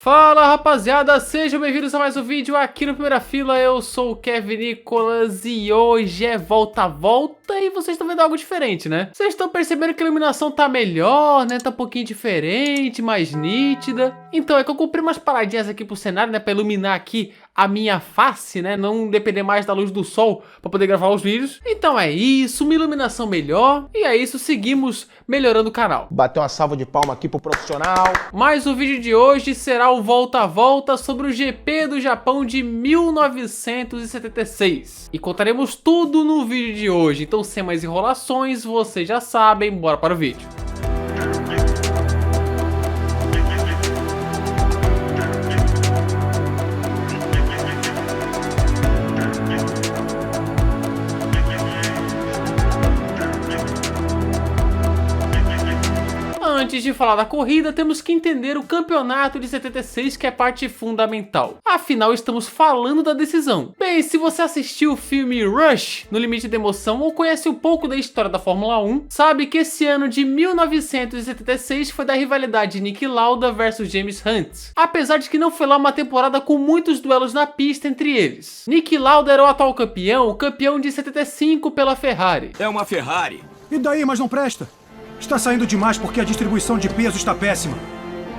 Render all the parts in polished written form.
Fala rapaziada, sejam bem-vindos a mais um vídeo aqui no Primeira Fila. Eu sou o Kevin Nicolas e hoje é volta a volta e vocês estão vendo algo diferente, né? Vocês estão percebendo que a iluminação tá melhor, né? Tá um pouquinho diferente, mais nítida. Então é que eu comprei umas paradinhas aqui pro cenário, né? Pra iluminar aqui a minha face, né? Não depender mais da luz do sol pra poder gravar os vídeos. Então é isso, uma iluminação melhor. E é isso, seguimos melhorando o canal. Bater uma salva de palma aqui pro profissional. Mas o vídeo de hoje será o volta a volta sobre o GP do Japão de 1976. E contaremos tudo no vídeo de hoje. Então sem mais enrolações, vocês já sabem, bora para o vídeo. Antes de falar da corrida, temos que entender o campeonato de 76, que é parte fundamental. Afinal, estamos falando da decisão. Bem, se você assistiu o filme Rush, No Limite da Emoção, ou conhece um pouco da história da Fórmula 1, sabe que esse ano de 1976 foi da rivalidade Niki Lauda versus James Hunt. Apesar de que não foi lá uma temporada com muitos duelos na pista entre eles. Niki Lauda era o atual campeão, o campeão de 75 pela Ferrari. É uma Ferrari. E daí, mas não presta? Está saindo demais porque a distribuição de peso está péssima.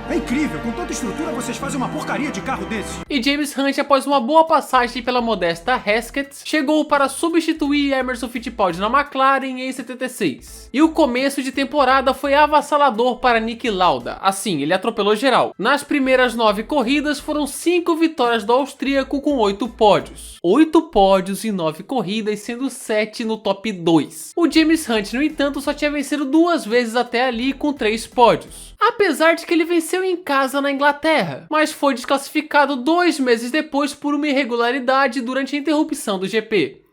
É incrível, com tanta estrutura vocês fazem uma porcaria de carro desses. E James Hunt, após uma boa passagem pela modesta Hesketh, chegou para substituir Emerson Fittipaldi na McLaren em 76. E o começo de temporada foi avassalador para Niki Lauda, assim, ele atropelou geral. Nas primeiras 9 corridas foram 5 vitórias do austríaco com 8 pódios. 8 pódios em 9 corridas, sendo 7 no top 2. O James Hunt, no entanto, só tinha vencido 2 vezes até ali com 3 pódios. Apesar de que ele venceu em casa na Inglaterra, mas foi desclassificado 2 meses depois por uma irregularidade durante a interrupção do GP.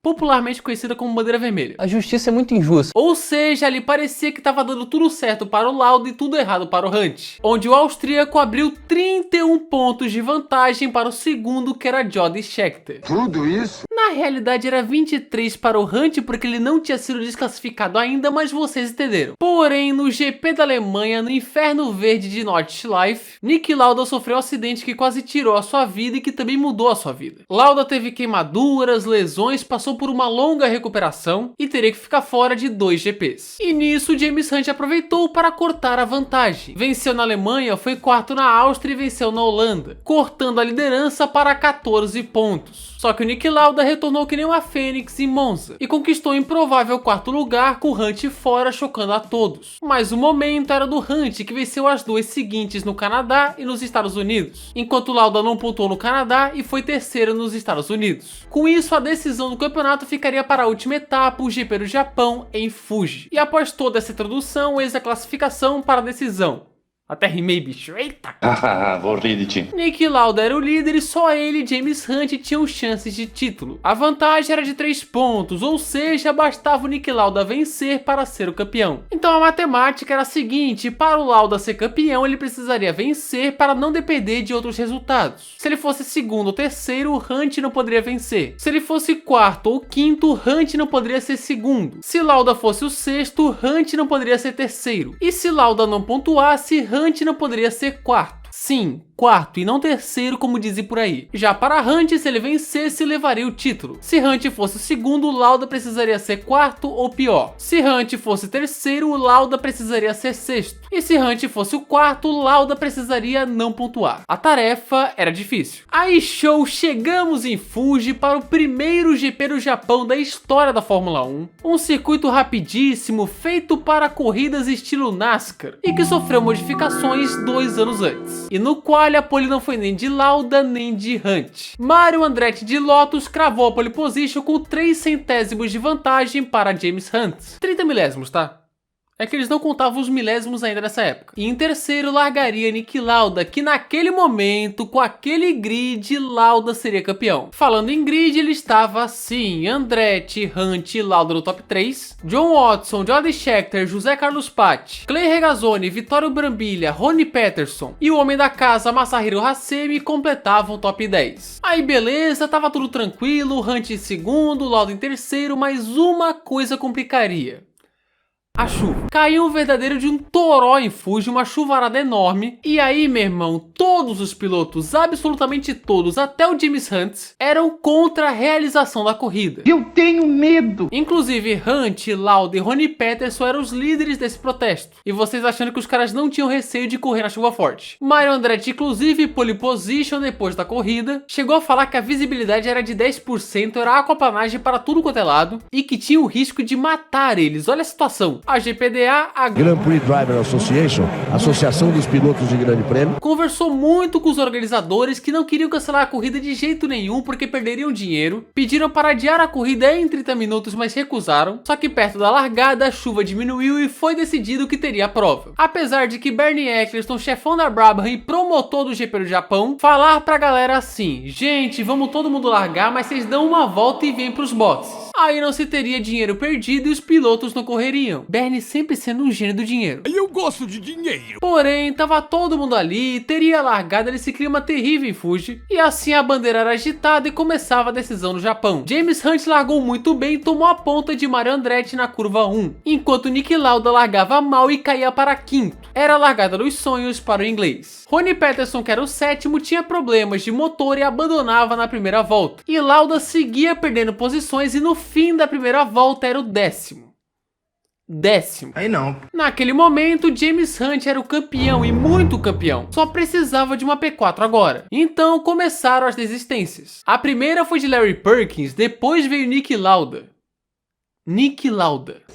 Popularmente conhecida como bandeira vermelha. A justiça é muito injusta. Ou seja, ali parecia que estava dando tudo certo para o Lauda e tudo errado para o Hunt, onde o austríaco abriu 31 pontos de vantagem para o segundo, que era Jody Scheckter. Tudo isso? Na realidade era 23 para o Hunt, porque ele não tinha sido desclassificado ainda, mas vocês entenderam. Porém, no GP da Alemanha, no Inferno Verde de Nordschleife, Niki Lauda sofreu um acidente que quase tirou a sua vida e que também mudou a sua vida. Lauda teve queimaduras, lesões, passou por uma longa recuperação e teria que ficar fora de 2 GPs. E nisso, James Hunt aproveitou para cortar a vantagem. Venceu na Alemanha, foi quarto na Áustria e venceu na Holanda, cortando a liderança para 14 pontos. Só que o Niki Lauda retornou que nem uma fênix em Monza e conquistou o improvável 4º lugar com o Hunt fora, chocando a todos. Mas o momento era do Hunt, que venceu as 2 seguintes no Canadá e nos Estados Unidos, enquanto Lauda não pontuou no Canadá e foi terceiro nos Estados Unidos. Com isso, a decisão do campeonato ficaria para a última etapa, o GP do Japão, em Fuji. E após toda essa introdução, eis a classificação para a decisão. Até rimei, bicho. Eita! Vou rir de ti. Niki Lauda era o líder e só ele e James Hunt tinham chances de título. A vantagem era de 3 pontos, ou seja, bastava o Niki Lauda vencer para ser o campeão. Então a matemática era a seguinte: para o Lauda ser campeão, ele precisaria vencer para não depender de outros resultados. Se ele fosse segundo ou terceiro, o Hunt não poderia vencer. Se ele fosse quarto ou quinto, Hunt não poderia ser segundo. Se Lauda fosse o sexto, Hunt não poderia ser terceiro. E se Lauda não pontuasse, Hunt não poderia ser quarto. Sim, quarto e não terceiro, como dizem por aí. Já para Hunt, se ele vencesse, levaria o título. Se Hunt fosse o segundo, Lauda precisaria ser quarto ou pior. Se Hunt fosse terceiro, Lauda precisaria ser sexto. E se Hunt fosse o quarto, Lauda precisaria não pontuar. A tarefa era difícil. Aí show, chegamos em Fuji para o primeiro GP do Japão da história da Fórmula 1. Um circuito rapidíssimo, feito para corridas estilo NASCAR, e que sofreu modificações 2 anos antes. E no qual a pole não foi nem de Lauda nem de Hunt. Mario Andretti de Lotus cravou a pole position com 3 centésimos de vantagem para James Hunt. 30 milésimos, tá? É que eles não contavam os milésimos ainda nessa época. E em terceiro largaria Niki Lauda, que naquele momento, com aquele grid, Lauda seria campeão. Falando em grid, ele estava assim: Andretti, Hunt e Lauda no top 3, John Watson, Jody Scheckter, José Carlos Patti, Clay Regazzoni, Vittorio Brambilla, Ronnie Peterson e o homem da casa Masahiro Hasemi completavam o top 10. Aí beleza, tava tudo tranquilo, Hunt em segundo, Lauda em terceiro, mas uma coisa complicaria: a chuva. Caiu um verdadeiro de um toró em Fuji, uma chuvarada enorme. E aí, meu irmão, todos os pilotos, absolutamente todos, até o James Hunt, eram contra a realização da corrida. Eu tenho medo! Inclusive, Hunt, Lauda e Ronnie Peterson eram os líderes desse protesto. E vocês achando que os caras não tinham receio de correr na chuva forte. Mario Andretti, inclusive, pole position depois da corrida, chegou a falar que a visibilidade era de 10%, era aquaplanagem para tudo quanto é lado, e que tinha o risco de matar eles. Olha a situação. A GPDA, a Grand Prix Driver Association, Associação dos Pilotos de Grande Prêmio, conversou muito com os organizadores que não queriam cancelar a corrida de jeito nenhum porque perderiam dinheiro, pediram para adiar a corrida em 30 minutos, mas recusaram. Só que perto da largada a chuva diminuiu e foi decidido que teria a prova. Apesar de que Bernie Eccleston, chefão da Brabham e promotor do GP do Japão, falar pra galera assim: gente, vamos todo mundo largar, mas vocês dão uma volta e vêm pros boxes. Aí não se teria dinheiro perdido e os pilotos não correriam. Bernie sempre sendo um gênio do dinheiro. Eu gosto de dinheiro. Porém, tava todo mundo ali, teria largada nesse clima terrível em Fuji, e assim a bandeira era agitada e começava a decisão no Japão. James Hunt largou muito bem e tomou a ponta de Mario Andretti na curva 1, enquanto Niki Lauda largava mal e caía para quinto. Era a largada dos sonhos para o inglês. Ronnie Peterson, que era o sétimo, tinha problemas de motor e abandonava na primeira volta. E Lauda seguia perdendo posições e no fim da primeira volta era o décimo. Aí não. Naquele momento, James Hunt era o campeão e muito campeão. Só precisava de uma P4 agora. Então começaram as desistências. A primeira foi de Larry Perkins, depois veio Niki Lauda.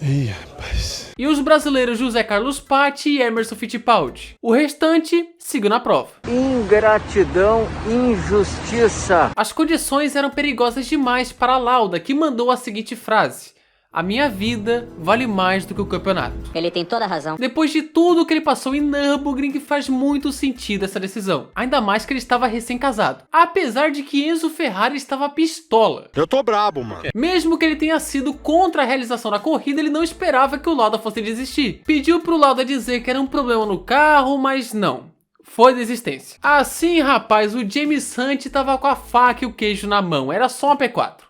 Ih, rapaz. E os brasileiros José Carlos Patti e Emerson Fittipaldi. O restante seguiu na prova. Ingratidão, injustiça. As condições eram perigosas demais para Lauda, que mandou a seguinte frase: a minha vida vale mais do que o campeonato. Ele tem toda a razão. Depois de tudo que ele passou em Nürburgring, faz muito sentido essa decisão. Ainda mais que ele estava recém-casado. Apesar de que Enzo Ferrari estava pistola. Eu tô brabo, mano. Mesmo que ele tenha sido contra a realização da corrida, ele não esperava que o Lauda fosse desistir. Pediu pro Lauda dizer que era um problema no carro, mas não. Foi desistência. Assim, rapaz, o James Hunt estava com a faca e o queijo na mão. Era só uma P4.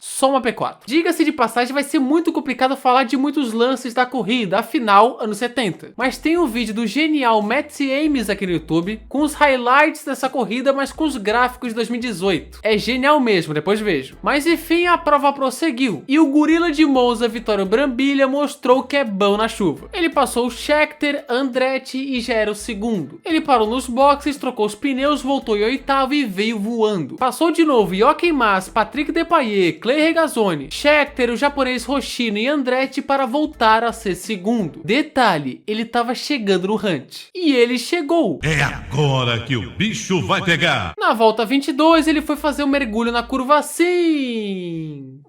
Só uma P4. Diga-se de passagem, vai ser muito complicado falar de muitos lances da corrida, afinal, anos 70. Mas tem um vídeo do genial Matt Ames aqui no YouTube, com os highlights dessa corrida, mas com os gráficos de 2018. É genial mesmo, depois vejo. Mas enfim, a prova prosseguiu. E o gorila de Monza, Vittorio Brambilla, mostrou que é bom na chuva. Ele passou o Scheckter, Andretti e já era o segundo. Ele parou nos boxes, trocou os pneus, voltou em oitavo e veio voando. Passou de novo Jochen Mass, Patrick Depailler, Clay Regazzoni, Scheckter, o japonês Hoshino e Andretti para voltar a ser segundo. Detalhe, ele estava chegando no Hunt. E ele chegou. É agora que o bicho vai pegar. Na volta 22, ele foi fazer um mergulho na curva 5.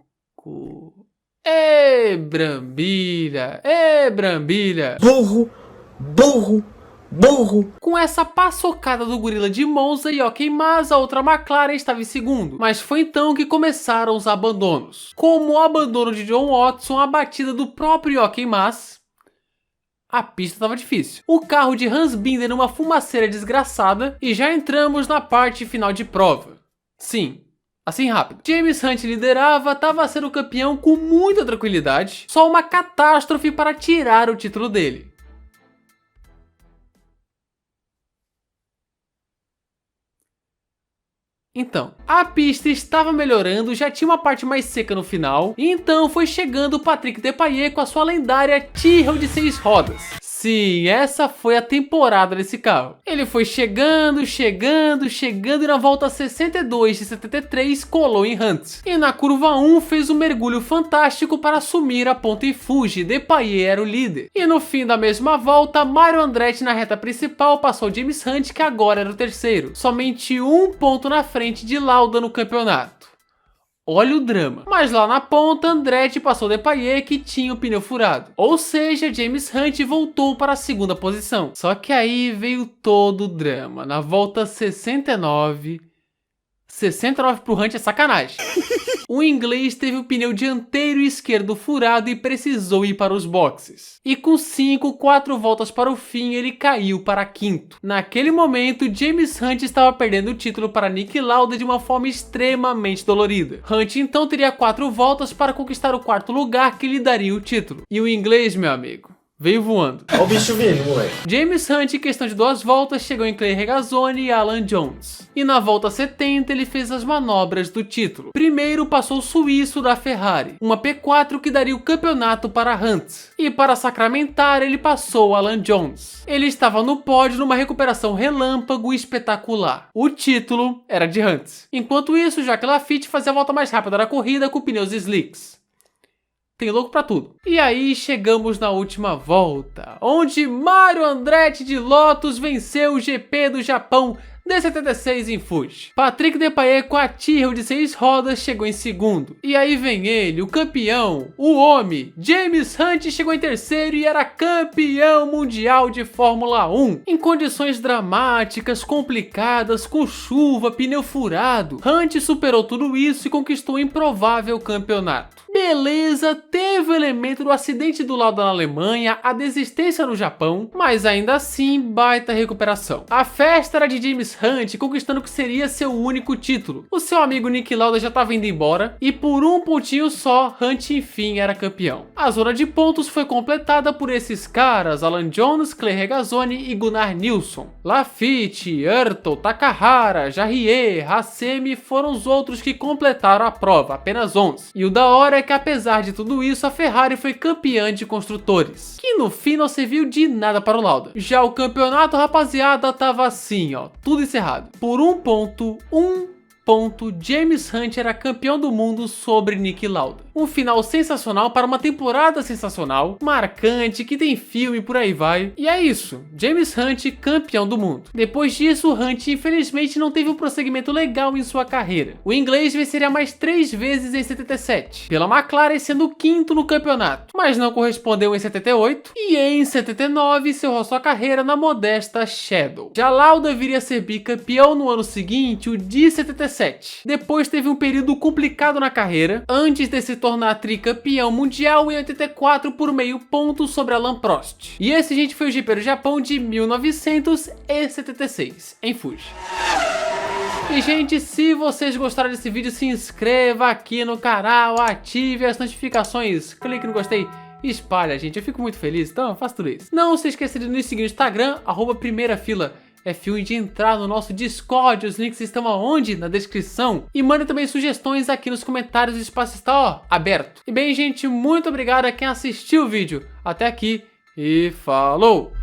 Brambilla. Burro. Com essa paçocada do gorila de Monza, Jochen Mass, a outra McLaren, estava em segundo. Mas foi então que começaram os abandonos. Como o abandono de John Watson, a batida do próprio Jochen Mass. A pista estava difícil. O carro de Hans Binder numa fumaceira desgraçada. E já entramos na parte final de prova. Sim. Assim rápido. James Hunt liderava, estava sendo campeão com muita tranquilidade. Só uma catástrofe para tirar o título dele. Então, a pista estava melhorando, já tinha uma parte mais seca no final, e então foi chegando o Patrick Depailler com a sua lendária Tyrrell de 6 rodas. Sim, essa foi a temporada desse carro. Ele foi chegando e na volta 62 de 73 colou em Hunt. E na curva 1 fez um mergulho fantástico para assumir a ponta em Fuji. Depailler era o líder. E no fim da mesma volta, Mario Andretti na reta principal passou James Hunt, que agora era o terceiro. Somente um ponto na frente de Lauda no campeonato. Olha o drama. Mas lá na ponta, Andretti passou Depailler, que tinha o pneu furado. Ou seja, James Hunt voltou para a segunda posição. Só que aí veio todo o drama. Na volta 69 pro Hunt é sacanagem. O inglês teve o pneu dianteiro esquerdo furado e precisou ir para os boxes. E com 4 voltas para o fim, ele caiu para quinto. Naquele momento, James Hunt estava perdendo o título para Niki Lauda de uma forma extremamente dolorida. Hunt então teria 4 voltas para conquistar o quarto lugar, que lhe daria o título. E o inglês, meu amigo, veio voando. Olha o bicho vindo, moleque. James Hunt, em questão de 2 voltas, chegou em Clay Regazzoni e Alan Jones. E na volta 70 ele fez as manobras do título. Primeiro passou o suíço da Ferrari, uma P4 que daria o campeonato para Hunt. E para sacramentar ele passou Alan Jones. Ele estava no pódio numa recuperação relâmpago espetacular. O título era de Hunt. Enquanto isso, Jacques Laffite fazia a volta mais rápida da corrida com pneus slicks. Tem louco pra tudo. E aí chegamos na última volta, onde Mario Andretti de Lotus venceu o GP do Japão D76 em Fuji. Patrick Depailler com a Tyrrell de 6 rodas chegou em segundo. E aí vem ele, o campeão, o homem, James Hunt chegou em terceiro e era campeão mundial de Fórmula 1. Em condições dramáticas, complicadas, com chuva, pneu furado, Hunt superou tudo isso e conquistou o improvável campeonato. Beleza, teve o elemento do acidente do Lauda na Alemanha, a desistência no Japão, mas ainda assim, baita recuperação. A festa era de James Hunt conquistando o que seria seu único título. O seu amigo Niki Lauda já estava indo embora e por um pontinho só, Hunt enfim era campeão. A zona de pontos foi completada por esses caras, Alan Jones, Clay Regazzoni e Gunnar Nilsson. Laffite, Ertl, Takahara, Jarrier, Hassemi foram os outros que completaram a prova, apenas 11. E o da hora é que apesar de tudo isso, a Ferrari foi campeã de construtores, que no fim não serviu de nada para o Lauda. Já o campeonato, rapaziada, tava assim, ó, tudo encerrado. Por um ponto, James Hunt era campeão do mundo sobre Niki Lauda. Um final sensacional para uma temporada sensacional, marcante, que tem filme por aí vai. E é isso, James Hunt campeão do mundo. Depois disso, Hunt infelizmente não teve um prosseguimento legal em sua carreira. O inglês venceria mais 3 vezes em 77, pela McLaren sendo o 5º no campeonato, mas não correspondeu em 78 e em 79 encerrou sua carreira na modesta Shadow. Já Lauda viria a ser bicampeão no ano seguinte, o de 77. Depois teve um período complicado na carreira, antes de se tornar tricampeão mundial em 84 por meio ponto sobre Alain Prost. E esse, gente, foi o GP do Japão de 1976, em Fuji. E, gente, se vocês gostaram desse vídeo, se inscreva aqui no canal, ative as notificações, clique no gostei, espalha, gente, eu fico muito feliz, então eu faço tudo isso. Não se esqueça de nos seguir no Instagram, @primeirafila F1 e de entrar no nosso Discord, os links estão aonde? Na descrição. E manda também sugestões aqui nos comentários, o espaço está, ó, aberto. E bem, gente, muito obrigado a quem assistiu o vídeo até aqui e falou!